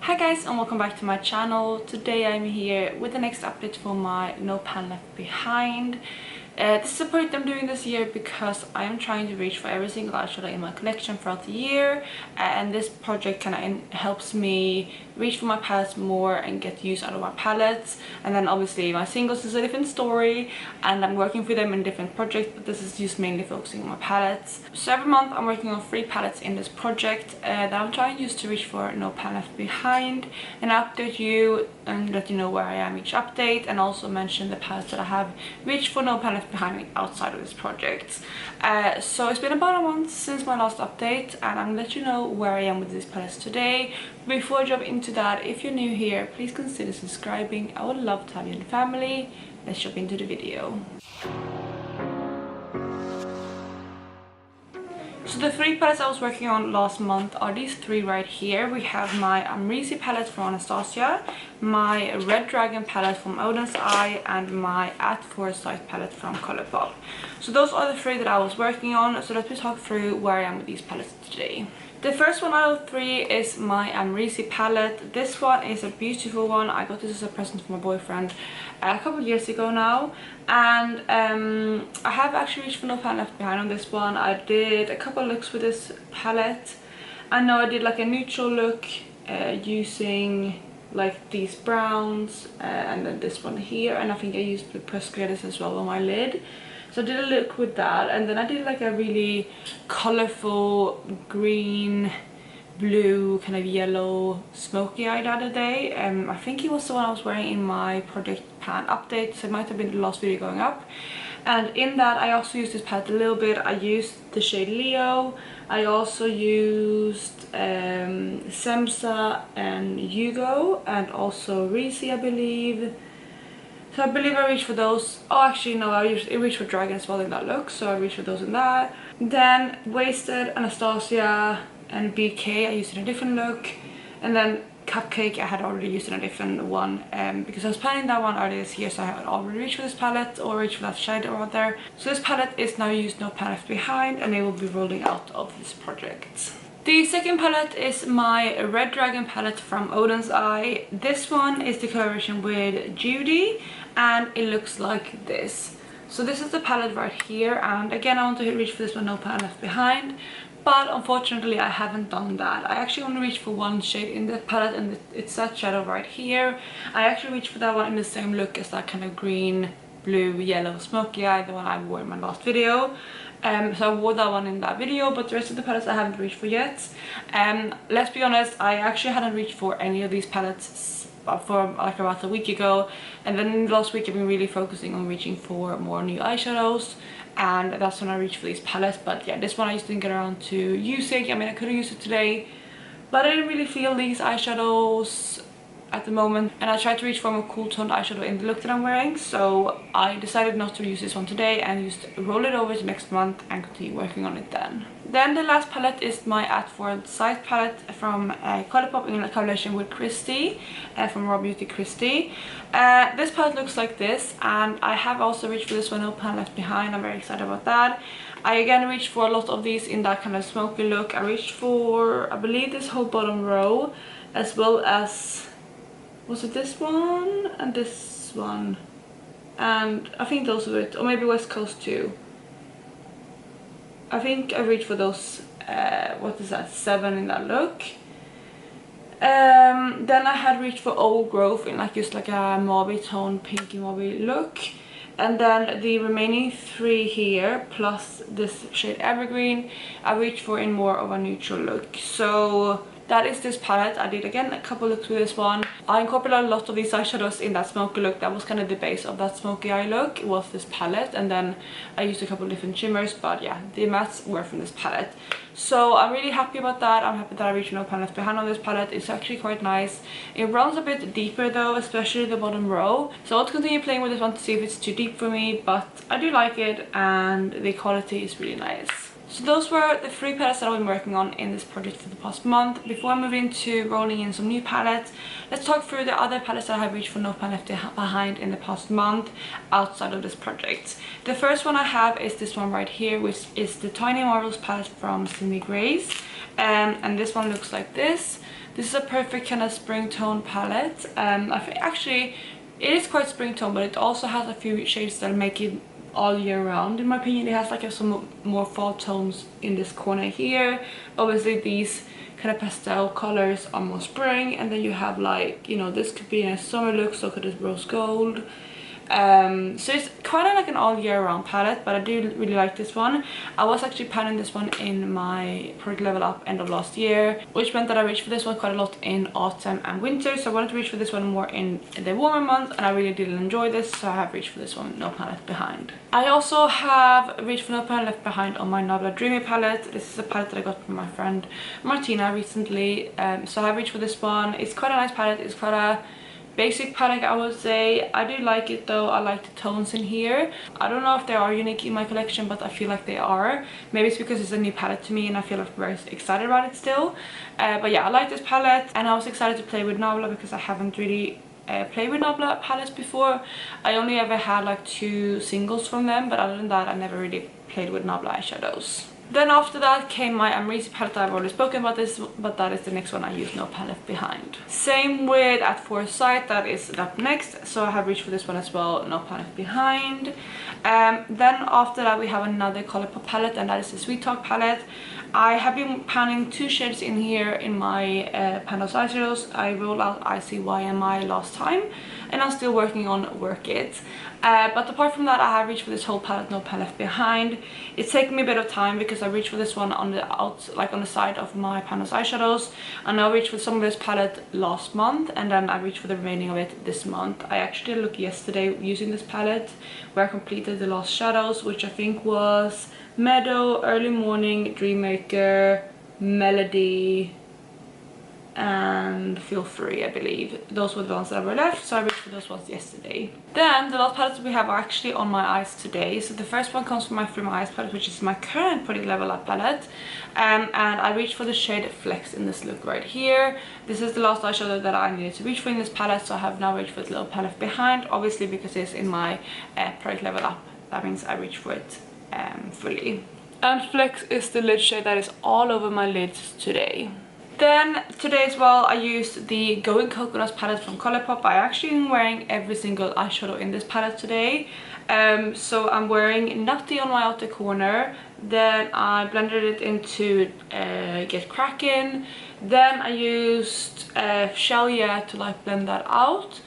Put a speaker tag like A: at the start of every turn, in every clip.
A: Hi guys, and welcome back to my channel. Today I'm here with the next update for my No Pan Left Behind. This is a project I'm doing this year because I am trying to reach for every single eyeshadow in my collection throughout the year, and this project kind of helps me reach for my palettes more and get use out of my palettes. And then obviously my singles is a different story and I'm working for them in different projects, but this is just mainly focusing on my palettes. So every month I'm working on 3 palettes in this project that I'm trying to use to reach for No Pan Left Behind, and update you and let you know where I am each update, and also mention the palettes that I have reached for No Pan Left Behind outside of this project. So it's been about a month since my last update, and I'm gonna let you know where I am with these palettes today. Before I jump into that, if you're new here, please consider subscribing. I would love to have you in the family. Let's jump into the video. So the 3 palettes I was working on last month are these 3 right here. We have my Amrezy palette from Anastasia, my Red Dragon palette from Odin's Eye, and my At Foresight palette from Colourpop. So those are the 3 that I was working on. So let me talk through where I am with these palettes today. The first one out of 3 is my Amrezy palette. This one is a beautiful one. I got this as a present from my boyfriend a couple of years ago now, and I have actually reached for No Pan Left Behind on this one. I did a couple of looks with this palette. I know I did like a neutral look using like these browns and then this one here, and I think I used the pressed glitters as well on my lid. So I did a look with that, and then I did like a really colorful green, blue, kind of yellow smoky eye the other day. I think it was the one I was wearing in my Project Pan update, so it might have been the last video going up. And in that I also used this palette a little bit. I used the shade Leo. I also used Semsa and Hugo, and also Reezy, I believe. So I believe I reached for those. Oh, actually no, I reached for Dragon as well in that look, so I reached for those in that. Then Wasted, Anastasia, and BK I used in a different look. And then Cupcake I had already used in a different one because I was planning that one earlier this year, so I had already reached for this palette, or reached for that shadow rather. So this palette is now used No Pan Left Behind, and it will be rolling out of this project. The second palette is my Red Dragon palette from Odin's Eye. This one is the collaboration with Judy, and it looks like this. So this is the palette right here, and again I want to reach for this one No Pan Left Behind, but unfortunately I haven't done that. I actually only reached for one shade in the palette, and it's that shadow right here. I actually reached for that one in the same look as that kind of green, blue, yellow smoky eye, the one I wore in my last video. So I wore that one in that video, but the rest of the palettes I haven't reached for yet. Let's be honest, I actually hadn't reached for any of these palettes for like about a week ago, and then last week I've been really focusing on reaching for more new eyeshadows, and that's when I reached for these palettes. But yeah, this one I just didn't get around to using. I mean, I could have used it today, but I didn't really feel these eyeshadows at the moment, and I tried to reach for a more cool toned eyeshadow in the look that I'm wearing, so I decided not to use this one today and just roll it over to next month and continue working on it then. Then the last palette is my At Foresight palette from Colourpop in a collaboration with Christy from Raw Beauty Christy. This palette looks like this, and I have also reached for this one No Pan Left Behind. I'm very excited about that. I again reached for a lot of these in that kind of smoky look. I reached for, I believe, this whole bottom row, as well as, was it this one and this one, and I think those were it, or maybe West Coast too. I think I reached for those, what is that, 7 in that look. Then I had reached for Old Growth in like just like a mauve tone, pinky mauve look. And then the remaining 3 here, plus this shade Evergreen, I reached for in more of a neutral look. So that is this palette. I did again a couple looks with this one. I incorporated a lot of these eyeshadows in that smoky look. That was kind of the base of that smoky eye look. It was this palette, and then I used a couple different shimmers, but yeah, the mattes were from this palette. So I'm really happy about that. I'm happy that I reached No Pan Left Behind on this palette. It's actually quite nice. It runs a bit deeper though, especially the bottom row. So I'll continue playing with this one to see if it's too deep for me, but I do like it, and the quality is really nice. So those were the 3 palettes that I've been working on in this project for the past month. Before I move into rolling in some new palettes, let's talk through the other palettes that I have reached for No Pan Left Behind in the past month outside of this project. The first one I have is this one right here, which is the Tiny Marvels palette from Simi Grace, and this one looks like this. This is a perfect kind of spring tone palette. I think actually it is quite spring tone, but it also has a few shades that make it all year round. In my opinion, it has like some more fall tones in this corner here. Obviously these kind of pastel colors are more spring, and then you have like, you know, this could be a summer look, so could this rose gold. So it's kind of like an all year round palette, but I do really like this one. I was actually planning this one in my product level up end of last year, which meant that I reached for this one quite a lot in autumn and winter, so I wanted to reach for this one more in the warmer months, and I really did enjoy this, so I have reached for this one, No Pan Left Behind. I also have reached for No Pan Left Behind on my Nabla Dreamy palette. This is a palette that I got from my friend Martina recently, so I have reached for this one. It's quite a nice palette. It's quite a basic palette, I would say. I do like it though. I like the tones in here. I don't know if they are unique in my collection, but I feel like they are. Maybe it's because it's a new palette to me and I feel like very excited about it still. But yeah, I like this palette, and I was excited to play with Nabla because I haven't really played with Nabla palettes before. I only ever had like 2 singles from them, but other than that I never really played with Nabla eyeshadows. Then after that came my Amrezy palette. I've already spoken about this, but that is the next one I use No Pan Left Behind. Same with At Foresight, that is up next, so I have reached for this one as well, No Pan Left Behind. Then after that we have another Colourpop palette, and that is the Sweet Talk palette. I have been panning 2 shades in here in my Pandas eyeshadows. I rolled out ICYMI last time, and I'm still working on Work It. But apart from that, I have reached for this whole palette, No Pan Left Behind. It's taken me a bit of time because I reached for this one on the on the side of my Pandas eyeshadows, and I reached for some of this palette last month, and then I reached for the remaining of it this month. I actually did a look yesterday using this palette where I completed the last shadows, which I think was Meadow, Early Morning, Dreammaker, Melody, and Feel Free, I believe. Those were the ones that were left, so I reached for those ones yesterday. Then the last palettes we have are actually on my eyes today. So the first one comes from my Through My Eyes palette, which is my current product level up palette, and I reached for the shade Flex in this look right here. This is the last eyeshadow that I needed to reach for in this palette, so I have now reached for the little palette behind, obviously because it's in my product level up. That means I reach for it fully. And Flex is the lid shade that is all over my lids today. Then today as well I used the Going Coconuts palette from Colourpop. I actually am wearing every single eyeshadow in this palette today. So I'm wearing Nutty on my outer corner, then I blended it into Get Crackin', then I used Shell Yeah to like blend that out,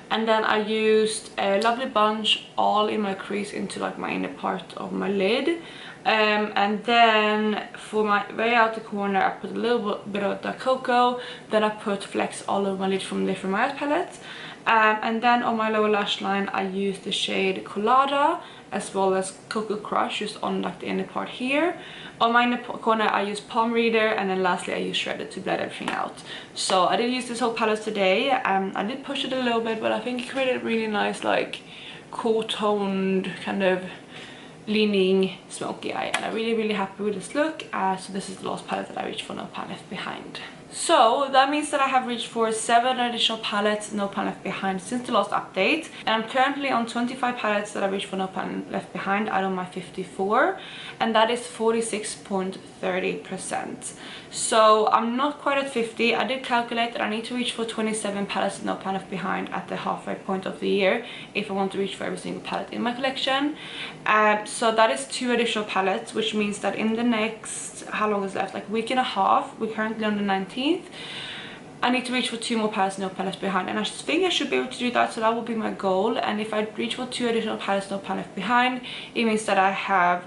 A: and then I used a Lovely Bunch all in my crease into like my inner part of my lid. And then for my very outer corner I put a little bit of Dark Cocoa, then I put Flex all over my lid from the From My Eyes palette. And then on my lower lash line I used the shade Colada as well as Cocoa Crush just on like the inner part here. On my inner corner I used Palm Reader, and then lastly I used Shredded to blend everything out. So I did use this whole palette today. I did push it a little bit, but I think it created a really nice like cool toned kind of leaning smoky eye, and I'm really happy with this look. So this is the last palette that I reached for No Pan Left Behind. So that means that I have reached for 7 additional palettes No Pan Left Behind since the last update, and I'm currently on 25 palettes that I reached for No Pan Left Behind out of my 54, and that is 46.30%. So I'm not quite at 50. I did calculate that I need to reach for 27 palettes No Pan Left Behind at the halfway point of the year if I want to reach for every single palette in my collection. So that is 2 additional palettes, which means that in the next, how long is left, like week and a half, we're currently on the 19th, I need to reach for 2 more palettes No Pan Left Behind, and I think I should be able to do that, so that will be my goal. And if I reach for 2 additional palettes No Pan Left Behind, it means that I have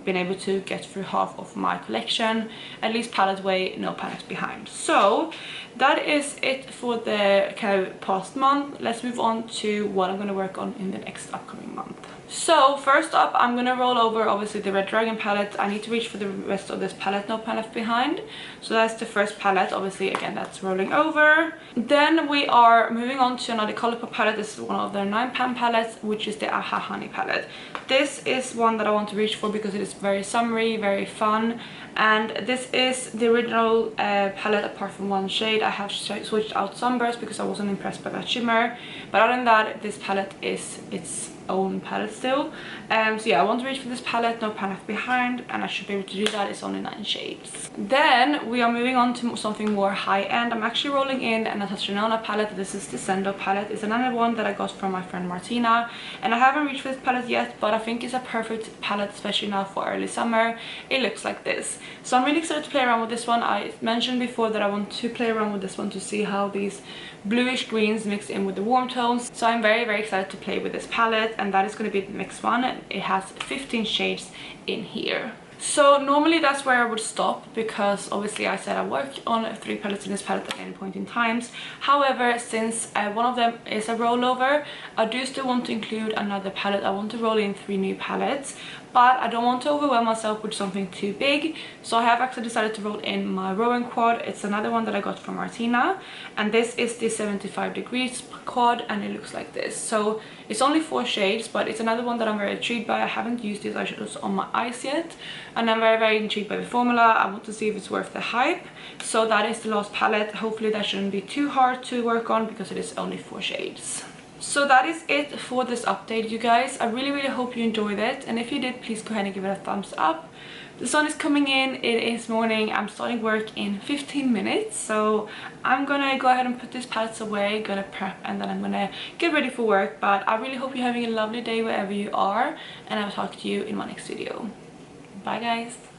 A: been able to get through half of my collection, at least palette way No Pan Left Behind. So that is it for the kind of past month. Let's move on to what I'm going to work on in the next upcoming month. So first up, I'm gonna roll over obviously the Red Dragon palette. I need to reach for the rest of this palette No Pan Left Behind. So that's the first palette, obviously again that's rolling over. Then we are moving on to another Colourpop palette. This is one of their 9 pan palettes, which is the Aha Honey palette. This is one that I want to reach for because it is very summery, very fun, And this is the original palette apart from one shade. I have switched out Sunburst because I wasn't impressed by that shimmer, but other than that, this palette is its own palette still. So yeah, I want to reach for this palette, no panic behind, and I should be able to do that. It's only 9 shades. Then we are moving on to something more high-end. I'm actually rolling in a Natasha palette. This is the Sendo palette. It's another one that I got from my friend Martina, and I haven't reached for this palette yet, but I think it's a perfect palette, especially now for early summer. It looks like this. So I'm really excited to play around with this one. I mentioned before that I want to play around with this one to see how these bluish greens mix in with the warm tones. So I'm very excited to play with this palette, and that is going to be the next one. It has 15 shades in here. So normally that's where I would stop, because obviously I said I work on 3 palettes in this palette at any point in times. However, since one of them is a rollover, I do still want to include another palette. I want to roll in 3 new palettes, but I don't want to overwhelm myself with something too big. So I have actually decided to roll in my Rowan quad. It's another one that I got from Martina, and this is the 75 degrees quad, and it looks like this. So it's only 4 shades, but it's another one that I'm very intrigued by. I haven't used these eyeshadows on my eyes yet, and I'm very intrigued by the formula. I want to see if it's worth the hype. So that is the last palette. Hopefully that shouldn't be too hard to work on, because it is only 4 shades. So that is it for this update, you guys. I really hope you enjoyed it, and if you did, please go ahead and give it a thumbs up. The sun is coming in. It is morning. I'm starting work in 15 minutes, so I'm gonna go ahead and put these palettes away, gonna prep, and then I'm gonna get ready for work. But I really hope you're having a lovely day wherever you are, and I'll talk to you in my next video. Bye guys.